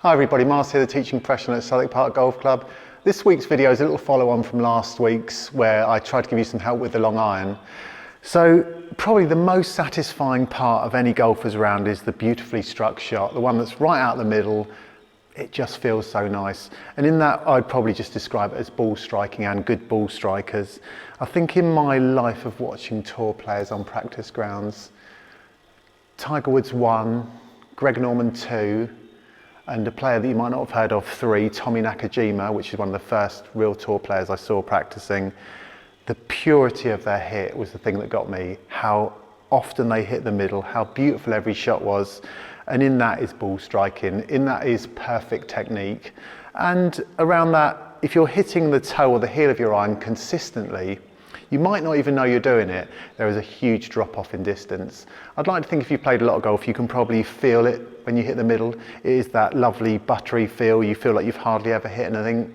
Hi everybody, Mars here, the teaching professional at Southwick Park Golf Club. This week's video is a little follow-on from last week's where I tried to give you some help with the long iron. So probably the most satisfying part of any golfer's round is the beautifully struck shot, the one that's right out the middle. It just feels so nice. And in that, I'd probably just describe it as ball striking and good ball strikers. I think in my life of watching tour players on practice grounds, Tiger Woods 1, Greg Norman 2, and a player that you might not have heard of 3, Tommy Nakajima, which is one of the first real tour players I saw practicing. The purity of their hit was the thing that got me. How often they hit the middle, how beautiful every shot was. And in that is ball striking, in that is perfect technique. And around that, if you're hitting the toe or the heel of your iron consistently, you might not even know you're doing it. There is a huge drop off in distance. I'd like to think if you played a lot of golf, you can probably feel it when you hit the middle. It is that lovely buttery feel. You feel like you've hardly ever hit anything.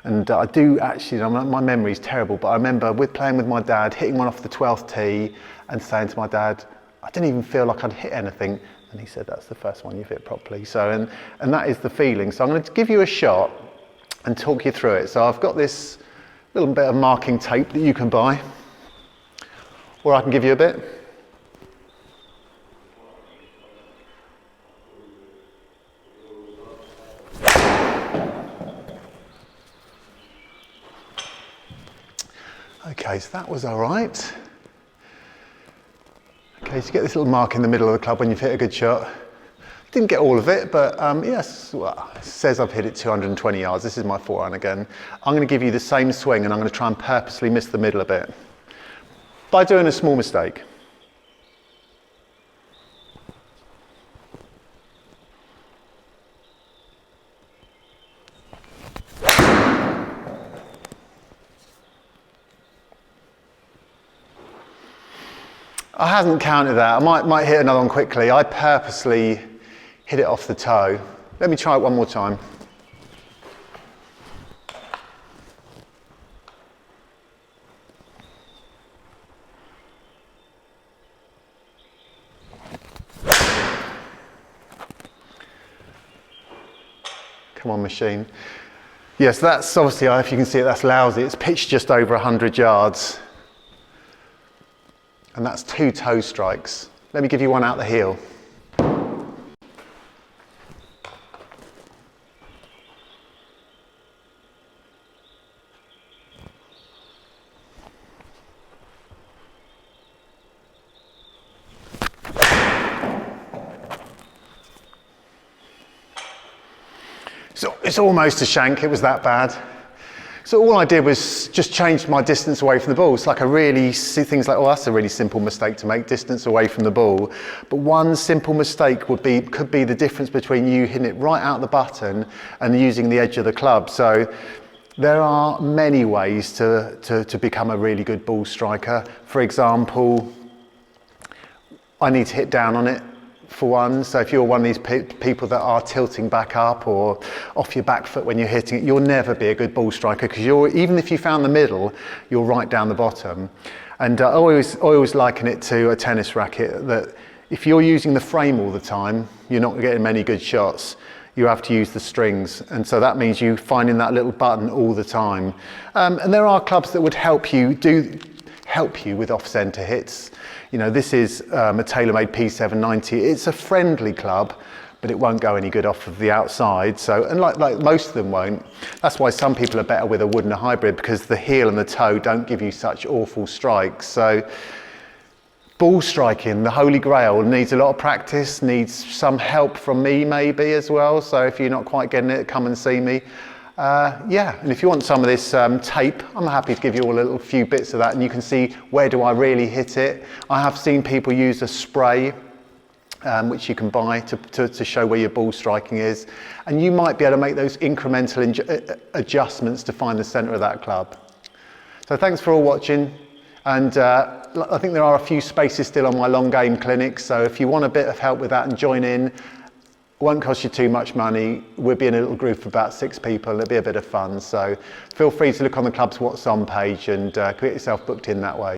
And I do actually, my memory is terrible, but I remember playing with my dad, hitting one off the 12th tee and saying to my dad, I didn't even feel like I'd hit anything. And he said, that's the first one you've hit properly. So, and that is the feeling. So I'm going to give you a shot and talk you through it. So I've got this little bit of marking tape that you can buy, or I can give you a bit. Okay, so that was all right. Okay, so you get this little mark in the middle of the club when you've hit a good shot. Didn't get all of it, but yes, well, it says I've hit it 220 yards. This is my 4-iron again. I'm going to give you the same swing and I'm going to try and purposely miss the middle a bit by doing a small mistake. I haven't counted that. I might hit another one quickly. I purposely hit it off the toe. Let me try it one more time. Come on, machine. Yes, that's obviously, if you can see it, that's lousy. It's pitched just over 100 yards. And that's 2 toe strikes. Let me give you one out the heel. So it's almost a shank, it was that bad. So all I did was just change my distance away from the ball. It's like I really see things like, oh, that's a really simple mistake to make, distance away from the ball. But one simple mistake could be the difference between you hitting it right out the button and using the edge of the club. So there are many ways to become a really good ball striker. For example, I need to hit down on it. For one, so if you're one of these people that are tilting back up or off your back foot when you're hitting it, you'll never be a good ball striker because even if you found the middle, you're right down the bottom. And I always liken it to a tennis racket, that if you're using the frame all the time, you're not getting many good shots. You have to use the strings, and so that means you finding that little button all the time. And there are clubs that would help you with off-centre hits. You know, this is a TaylorMade P790. It's a friendly club, but it won't go any good off of the outside. So, and like most of them won't. That's why some people are better with a wood and a hybrid, because the heel and the toe don't give you such awful strikes. So, ball striking, the holy grail, needs a lot of practice, needs some help from me maybe as well. So if you're not quite getting it, come and see me. Yeah, and if you want some of this tape, I'm happy to give you all a little few bits of that, and you can see where do I really hit it. I have seen people use a spray, which you can buy to show where your ball striking is, and you might be able to make those incremental adjustments to find the centre of that club. So thanks for all watching, and I think there are a few spaces still on my long game clinic, so if you want a bit of help with that and join in, won't cost you too much money. We'll be in a little group of about 6 people. It'll be a bit of fun. So feel free to look on the club's What's On page and get yourself booked in that way.